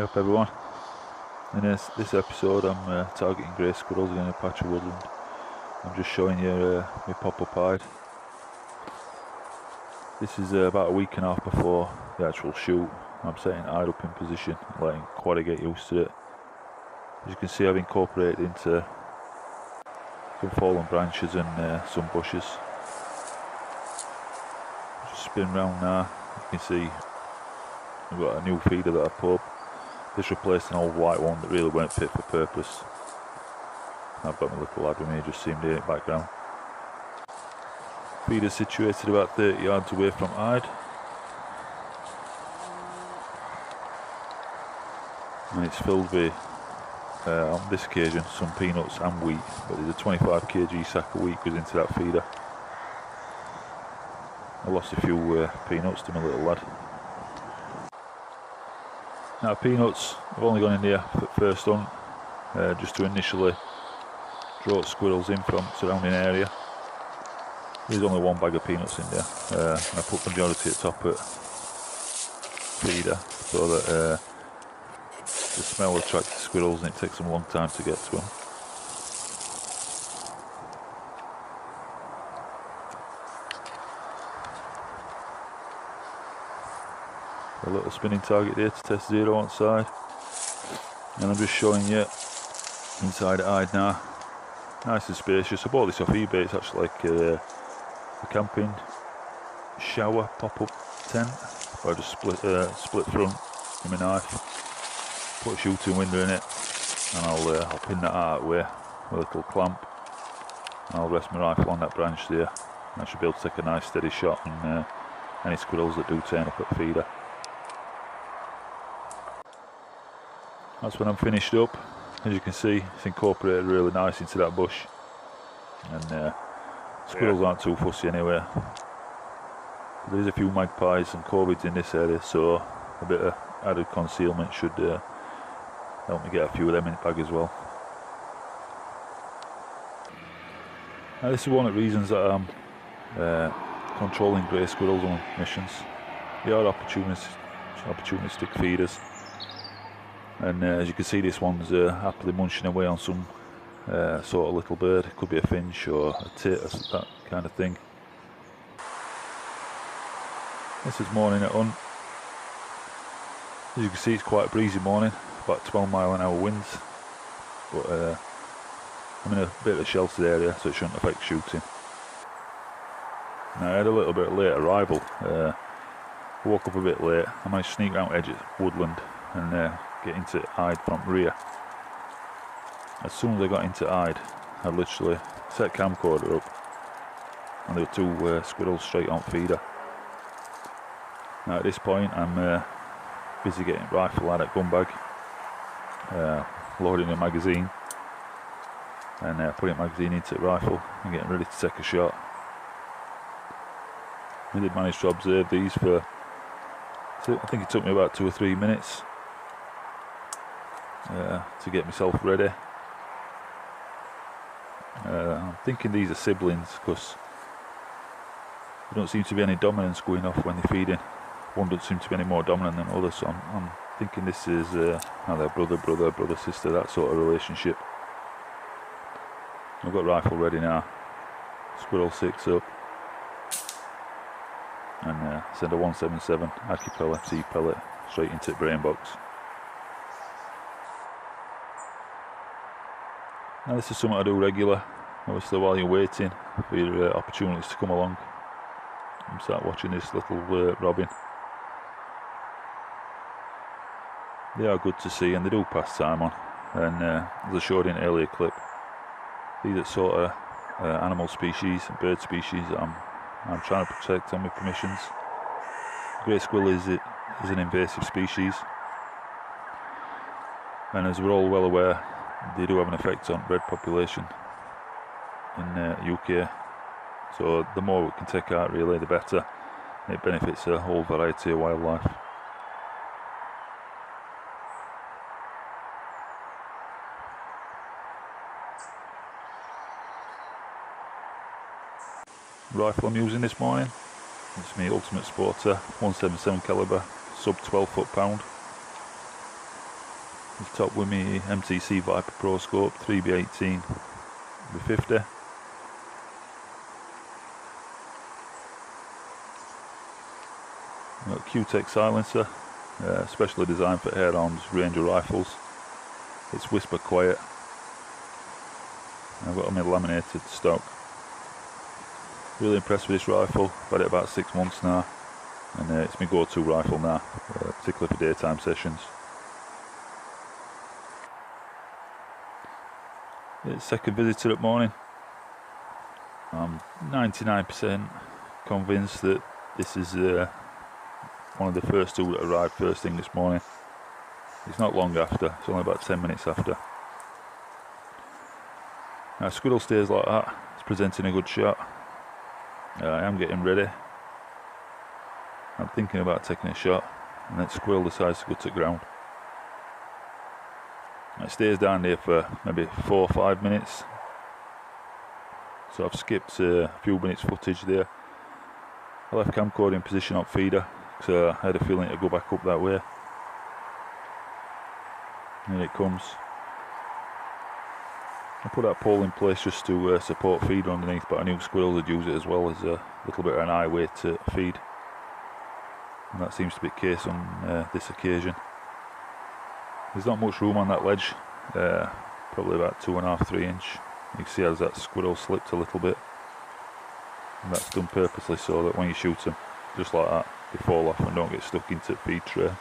Hey up everyone. In this episode I'm targeting grey squirrels in a patch of woodland. I'm just showing you my pop-up hide. This is about a week and a half before the actual shoot. I'm setting hide up in position, letting quaddy get used to it. As you can see, I've incorporated into some fallen branches and some bushes. Just spin round now. You can see I've got a new feeder that I put up. This replaced an old white one that really weren't fit for purpose. I've got my little lad with me, just seemed in the background. Feeder's situated about 30 yards away from hide. And it's filled with, on this occasion, some peanuts and wheat, but there's a 25 kg sack of wheat goes into that feeder. I lost a few peanuts to my little lad. Now peanuts, I've only gone in there for first hunt, just to initially draw squirrels in from surrounding area. There's only one bag of peanuts in there, and I put the majority at top at feeder so that the smell attracts squirrels and it takes them a long time to get to them. A little spinning target there to test zero on side, and I'm just showing you inside the hide now. Nice and spacious. I bought this off eBay. It's actually like a camping shower pop-up tent. I just split front with my knife, put a shooting window in it, and I'll pin that out with a little clamp, and I'll rest my rifle on that branch there. I should be able to take a nice steady shot on any squirrels that do turn up at feeder. That's when I'm finished up. As you can see, it's incorporated really nice into that bush, and squirrels aren't too fussy anyway. There's a few magpies and corvids in this area, so a bit of added concealment should help me get a few of them in the bag as well. Now this is one of the reasons that I'm controlling grey squirrels on missions. They are opportunistic feeders. And as you can see, this one's happily munching away on some sort of little bird. It could be a finch or a tit or that kind of thing. This is morning at hunt. As you can see, it's quite a breezy morning, about 12-mile-an-hour winds. But I'm in a bit of a sheltered area, so it shouldn't affect shooting. Now I had a little bit late arrival. I woke up a bit late. I managed to sneak around edge at Woodland and get into hide from rear. As soon as I got into hide, I literally set camcorder up, and there were two squirrels straight on feeder. Now at this point I'm busy getting rifle out at gun bag, loading a magazine, and putting the magazine into the rifle and getting ready to take a shot. I did manage to observe these for, I think it took me about 2 or 3 minutes to get myself ready. I'm thinking these are siblings because there don't seem to be any dominance going off when they're feeding. One doesn't seem to be any more dominant than others, so I'm thinking this is either brother, sister, that sort of relationship. I've got rifle ready now, squirrel 6 up, and send a 177 Aki pellet, T pellet straight into the brain box. Now this is something I do regular, obviously while you're waiting for your opportunities to come along. I'm start watching this little robin. They are good to see and they do pass time on, and as I showed in an earlier clip, these are sort of animal species and bird species that I'm trying to protect on my permissions. Grey squirrel is an invasive species, and as we're all well aware, they do have an effect on bird population in UK. So the more we can take out really, the better. It benefits a whole variety of wildlife. Rifle I'm using this morning, it's my Ultimate Sporter 177 caliber, sub 12 foot-pound. He's top with me MTC Viper Pro scope 3B18 with 50. Got a Q-Tech silencer, specially designed for air arms Ranger rifles. It's whisper quiet. I've got them in laminated stock. Really impressed with this rifle. I've had it about 6 months now, and it's my go-to rifle now, particularly for daytime sessions. It's second visitor at morning. I'm 99% convinced that this is one of the first two that arrived first thing this morning. It's not long after, it's only about 10 minutes after. Now Squirrel stays like that, it's presenting a good shot. I am getting ready. I'm thinking about taking a shot, and then Squirrel decides to go to ground. It stays down there for maybe 4 or 5 minutes. So I've skipped a few minutes footage there. I left camcorder in position on feeder, because I had a feeling to go back up that way. Here it comes. I put that pole in place just to support feeder underneath, but I knew squirrels would use it as well as a little bit of an highway to feed. And that seems to be the case on this occasion. There's not much room on that ledge, probably about 2.5 to 3 inch. You can see as that squirrel slipped a little bit. And that's done purposely so that when you shoot them, just like that, they fall off and don't get stuck into the feed tray.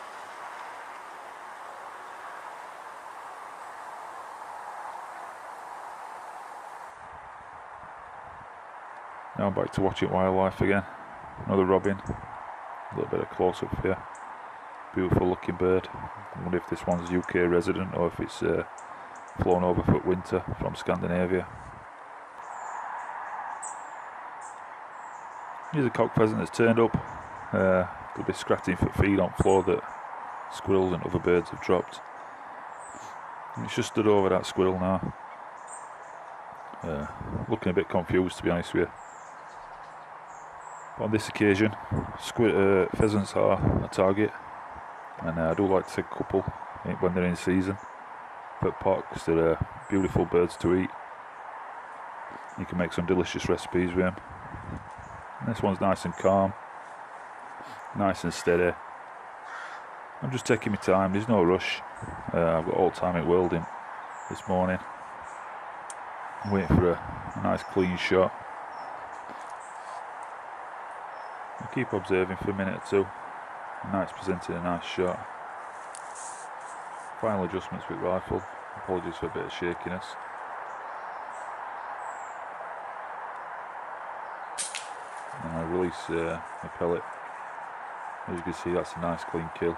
Now I'm back to watching wildlife again. Another robin. A little bit of close up here. Beautiful looking bird. I wonder if this one's UK resident or if it's flown over for winter from Scandinavia. Here's a cock pheasant that's turned up. They'll be scratching for feed on floor that squirrels and other birds have dropped. And it's just stood over that squirrel now. Looking a bit confused, to be honest with you. But on this occasion, pheasants are a target, and I do like to take a couple when they're in season. But because they're beautiful birds to eat. You can make some delicious recipes with them. And this one's nice and calm, nice and steady. I'm just taking my time, there's no rush. I've got all the time in the world in this morning. I'm waiting for a nice clean shot. I'll keep observing for a minute or two. Nice, presenting a nice shot. Final adjustments with rifle. Apologies for a bit of shakiness. And I release my pellet. As you can see, that's a nice clean kill.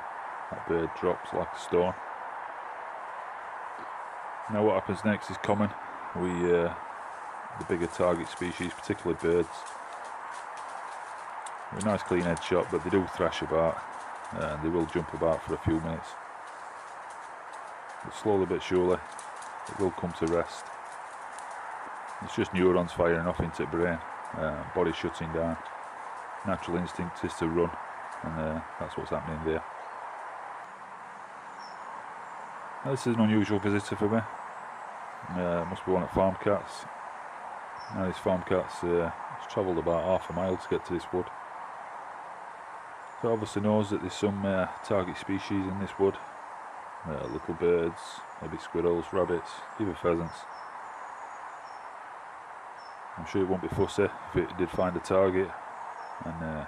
That bird drops like a stone. Now what happens next is common. The bigger target species, particularly birds, a nice clean head shot, but they do thrash about and they will jump about for a few minutes. But slowly but surely it will come to rest. It's just neurons firing off into the brain, body shutting down. Natural instinct is to run, and that's what's happening there. Now, this is an unusual visitor for me. Must be one of farm cats. Now this farm cat's travelled about half a mile to get to this wood. So it obviously knows that there's some target species in this wood. Little birds, maybe squirrels, rabbits, even pheasants. I'm sure it won't be fussy if it did find a target. And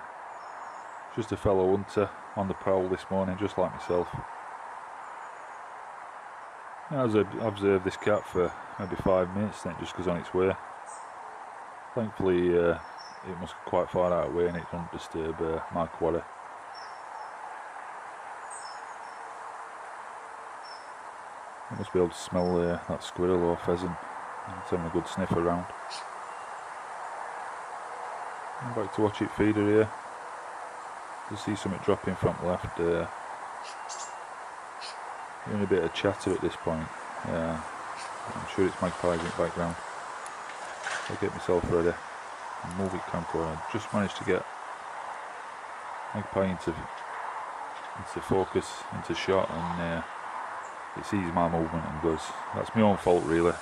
just a fellow hunter on the prowl this morning, just like myself. As I observed this cat for maybe 5 minutes, then it just goes on its way. Thankfully it must be quite far out of the way and it won't disturb my quarry. I must be able to smell that squirrel or pheasant. It's having a good sniff around. I'm back to watch it feeder here. You see something dropping from left. Hearing a bit of chatter at this point. I'm sure it's magpies in the background. I'll get myself ready and move it camcorder. I just managed to get magpie into focus, into shot, and it sees my movement and goes, that's my own fault really.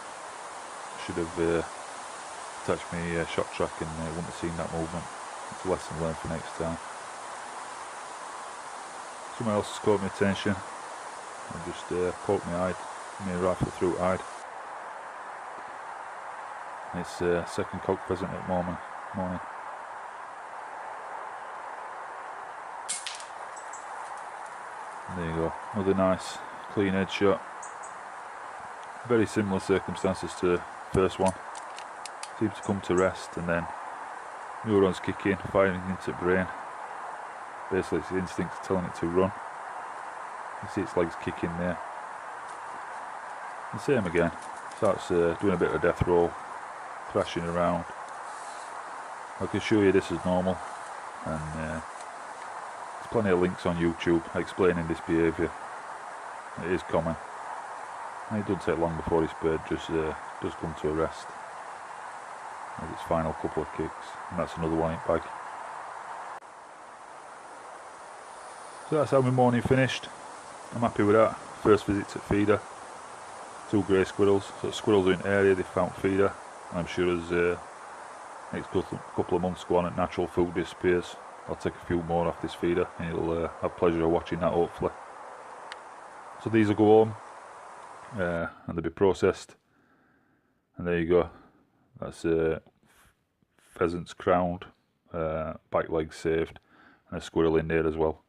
Should have attached my shot track and wouldn't have seen that movement. It's a lesson learned for next time. Something else has caught my attention. I just poked my rifle through hide. It's second cock pheasant at the morning. And there you go, another nice clean head shot. Very similar circumstances to the first one. Seems to come to rest and then neurons kick in, firing into the brain. Basically its instincts telling it to run. You see its legs kick in there. The same again, starts doing a bit of death roll, thrashing around. I can show you this is normal, and there's plenty of links on YouTube explaining this behaviour. It is common, and it doesn't take long before this bird just does come to a rest with its final couple of kicks, and that's another one in bag. So that's how my morning finished. I'm happy with that. First visit to feeder. 2 grey squirrels. So squirrels are in the area, they found feeder. I'm sure as next couple of months go on and natural food disappears, I'll take a few more off this feeder and you'll have pleasure of watching that hopefully. So these will go home and they'll be processed, and there you go. That's pheasants crowned, back legs saved, and a squirrel in there as well.